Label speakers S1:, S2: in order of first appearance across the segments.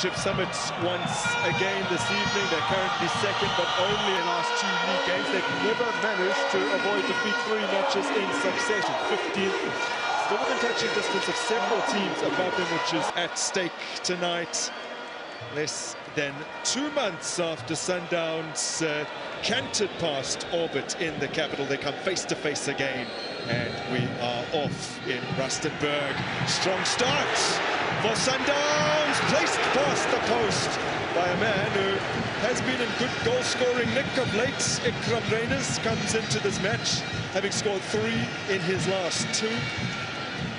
S1: Premiership summit once again this evening. They're currently second, but only in last 2 league games. They've never managed to avoid defeat 3 matches in succession. 15th, still within touching distance of several teams above them, which is at stake tonight. Less than 2 months after Sundowns cantered past orbit in the capital, they come face to face again, and we are off in Rustenburg. Strong start for Sundowns, placed past the post by a man who has been in good goal-scoring nick of late. Ikram Reyners comes into this match, having scored 3 in his last 2.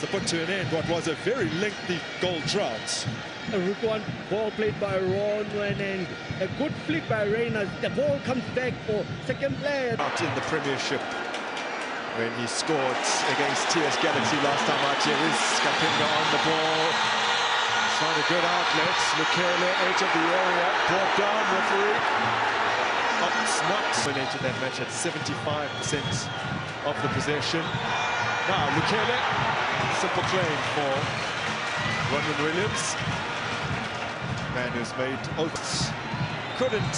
S1: To put to an end what was a very lengthy goal drought.
S2: A root one ball played by Ron and a good flick by Reyners. The ball comes back for second player.
S1: Out in the Premiership when he scored against TS Galaxy last time out. Here is Kapinga on the ball. Found a good outlet. Lukele out of the area. Brought down, referee. Not dominated that match at 75% of the possession. Now Lukele, simple claim for Ronwen Williams. Man who's made oaths. Couldn't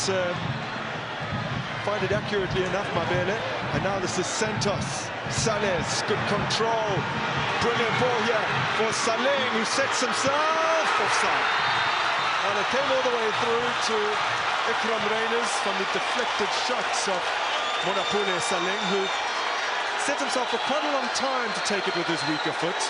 S1: find it accurately enough, Mabele. And now this is Santos. Sales, good control. Brilliant ball here for Saleng, who sets himself offside. And it came all the way through to Ikram Reyners from the deflected shots of Monapule Saleng, who set himself for quite a long time to take it with his weaker foot.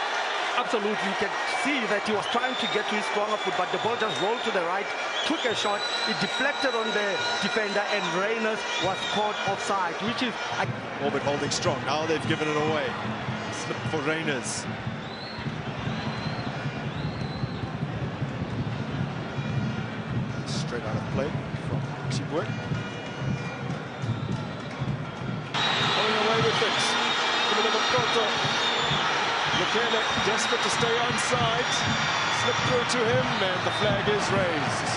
S2: Absolutely, you can see that he was trying to get to his stronger foot, but the ball just rolled to the right, took a shot, it deflected on the defender, and Reyners was caught offside, which is...
S1: Orbit holding strong, now they've given it away. Slip for Reyners. Straight out of play from Chibwe. Going away with it. Lukele desperate to stay onside. Slip through to him, and the flag is raised.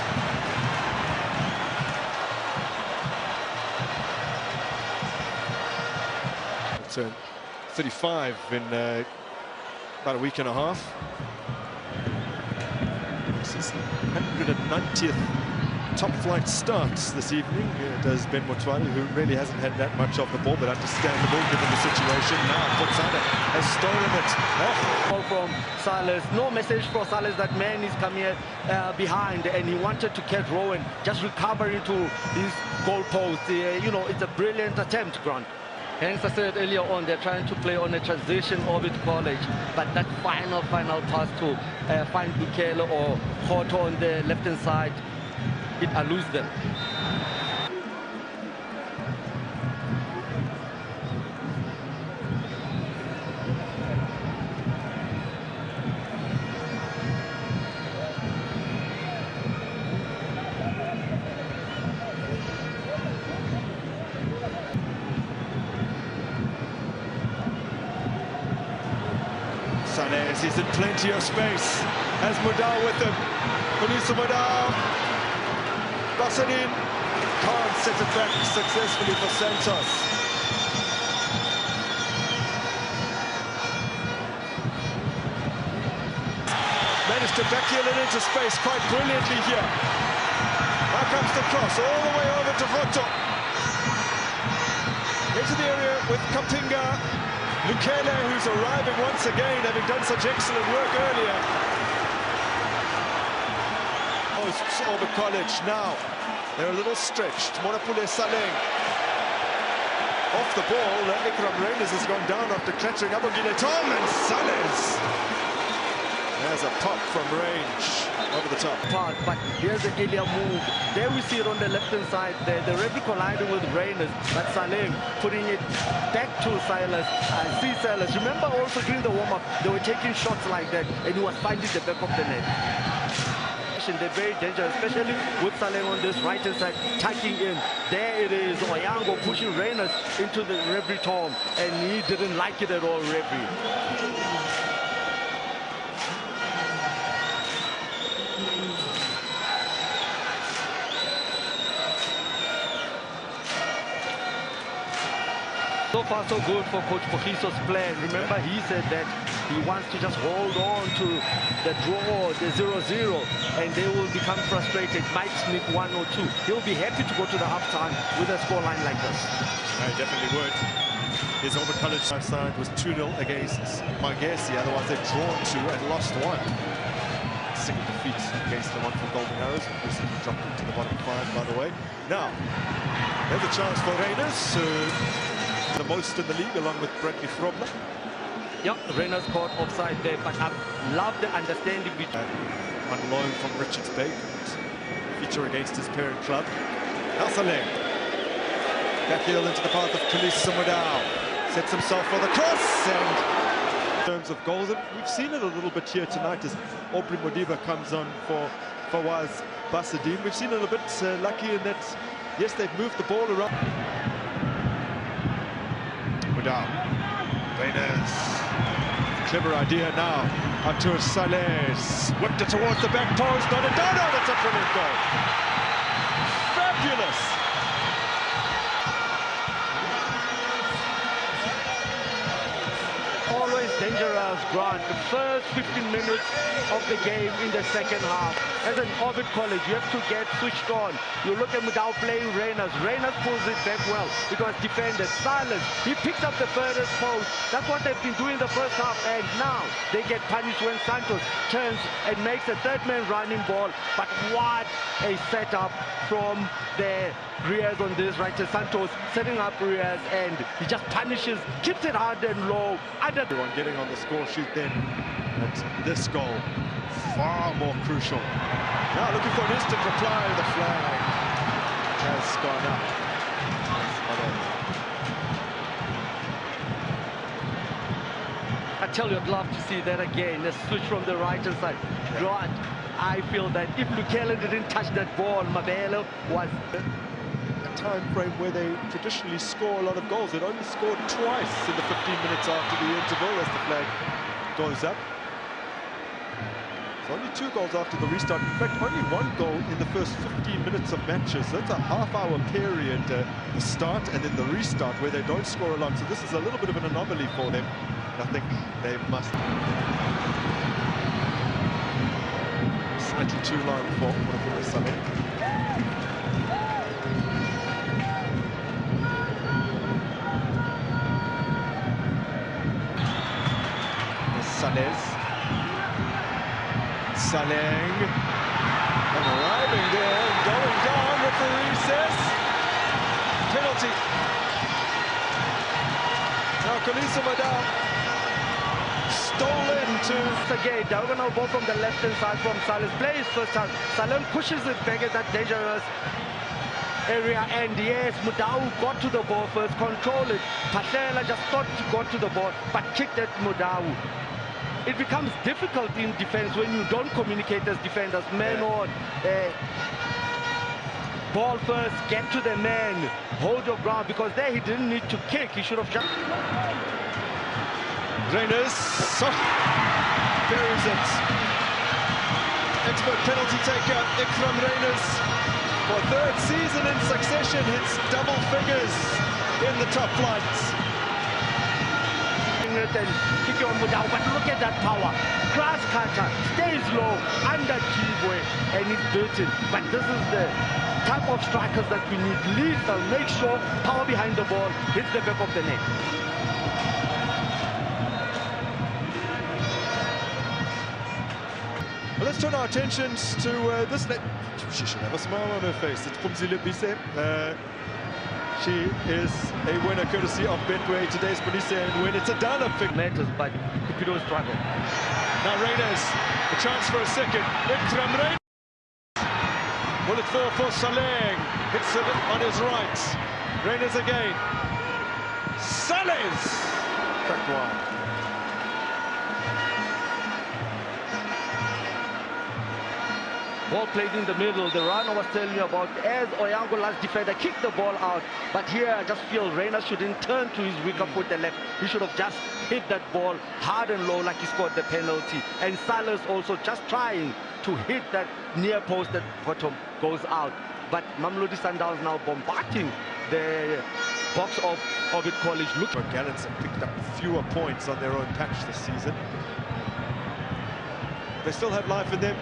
S1: Turn 35 in about a week and a half. This is 190th top-flight starts this evening. Does Ben Motwali, who really hasn't had that much of the ball, but understandable given the situation. Now Potsana has stolen it.
S2: Ball from Silas. No message for Silas that man is coming behind, and he wanted to catch Rowan, just recovering to his goal post. You know, it's a brilliant attempt, Grant. Hence, I said earlier on, they're trying to play on a transition orbit college, but that final pass to find Lukele or Khoto on the left-hand side, it allows them.
S1: Sanes, he's in plenty of space. Has Mudau with him. Polisa Mudau. Bassadin can't set it back successfully for Santos. Managed to backheel it into space quite brilliantly here. Now comes the cross all the way over to Voto. Into the area with Kapinga. Lukele, who's arriving once again, having done such excellent work earlier. Orbit College now. They're a little stretched. Monapule Saleng. Off the ball. Ikram Reyners has gone down after clutching up on Tom, and Sales. There's a pop from range. Over the top.
S2: But here's the earlier move. There we see it on the left-hand side. The referee colliding with Reyners, but Saleng putting it back to Silas. See Silas. Remember also during the warm-up, they were taking shots like that, and he was finding the back of the net. They're very dangerous, especially with Saleng on this right-hand side, tucking in. There it is, Oyango pushing Reyners into the referee Tom, and he didn't like it at all, referee. So far, so good for Coach Pogiso's plan. Remember, he said that He wants to just hold on to the draw, the 0-0, and they will become frustrated, might sneak one or two. He'll be happy to go to the halftime with a scoreline like this.
S1: I definitely would. His Auburn College side was 2-0 against Magesi, otherwise they've drawn 2 and lost 1. Single defeat against the one from Golden Arrows, who recently dropped into the bottom 5, by the way. Now, there's a chance for Rainers, the most in the league, along with Bradley Frobler.
S2: Yeah, Rainers caught offside there, but I love the understanding between...
S1: On loan from Richards Bay, feature against his parent club. Saleh. Backheel into the path of Khalees Mudau. Sets himself for the cross, and in terms of goals, and we've seen it a little bit here tonight as Aubrey Modiba comes on for Fawaz Basadine. We've seen it a bit lucky in that, yes, they've moved the ball around. Mudau. Rainers. Clever idea now. Artur Saleh whipped it towards the back post. Not a down. That's a brilliant goal. Fabulous.
S2: Always dangerous, Grant. The first 15 minutes of the game in the second half. As an Orbit College, you have to get switched on. You look at Mudau playing Rainers. Rainers pulls it back well because defended. Silence. He picks up the furthest post. That's what they've been doing the first half, and now they get punished when Santos turns and makes a third-man running ball. But what a setup from the Riaz on this, right? Santos setting up Riaz, and he just punishes, keeps it hard and low.
S1: Everyone getting on the score sheet then. And this goal, far more crucial. Now looking for an instant reply. The flag has gone up.
S2: I tell you, I'd love to see that again. The switch from the right-hand side. Grant, I feel that if Lukele didn't touch that ball, Mabelo was...
S1: A time frame where they traditionally score a lot of goals. It only scored twice in the 15 minutes after the interval as the flag goes up. It's only 2 goals after the restart. In fact, only 1 goal in the first 15 minutes of matches. That's a half-hour period, the start and then the restart, where they don't score a lot. So this is a little bit of an anomaly for them. And I think they must... Slightly too long for Saleh. Saleng, and arriving there, and going down, referee says penalty. Now Khalees Mudau stole into...
S2: Again, diagonal ball from the left-hand side from Saleh. Plays first time. Salem pushes it back at that dangerous area, and yes, Mudau got to the ball first, controlled it. Patela just thought he got to the ball, but kicked at Mudau. It becomes difficult in defense when you don't communicate as defenders. Man on, ball first, get to the man, hold your ground, because there he didn't need to kick. He should have just...
S1: Rainers, buries it. Expert penalty taker, Ikram Rainers, for 3rd season in succession, hits double figures in the top flights.
S2: And kick on Mudau, but look at that power. Grass cutter, stays low, under Kibwe, and he's beaten. But this is the type of strikers that we need. Lethal, make sure power behind the ball, hits the back of the net.
S1: Well, let's turn our attentions to this net. She should have a smile on her face. It's Pumzile Bise. She is a winner courtesy of Betway. Today's police and win. It's a done-up figure.
S2: Matters, but Cupido struggle.
S1: Now Rainers, a chance for a second. Ikram Rainers. Will it fall for Saleh? Hits it on his right. Rainers again. Saleh! Cracked wide.
S2: Ball played in the middle. The run I was telling you about, as Oyango last defender kicked the ball out. But here I just feel Reina shouldn't turn to his weaker foot, the left. He should have just hit that ball hard and low like he scored the penalty. And Silas also just trying to hit that near post that bottom goes out. But Mamelodi Sundowns now bombarding the box of Orbit College. Look,
S1: Gallants have picked up fewer points on their own patch this season. They still have life in them.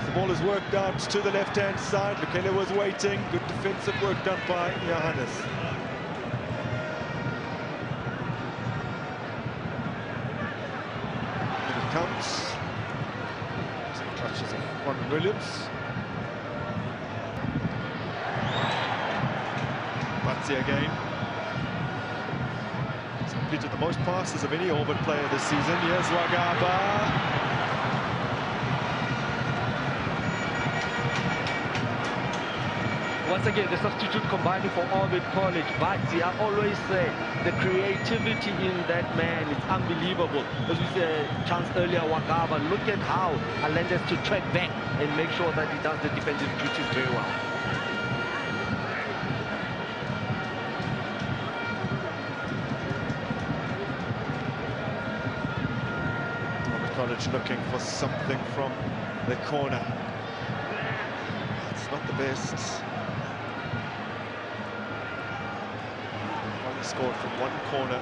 S1: The ball is worked out to the left-hand side. Lukele was waiting. Good defensive work done by Johannes. Here it comes. Some clutches of Ron Williams. Batsi again. He's completed the most passes of any Orbit player this season. Here's Wagaba.
S2: Once again, the substitute combining for Orbit College. But I always say the creativity in that man is unbelievable. As we said, chance earlier, Wagaba, look at how Allendes to track back and make sure that he does the defensive duties very well.
S1: Orbit College looking for something from the corner. It's not the best. Only scored from one corner.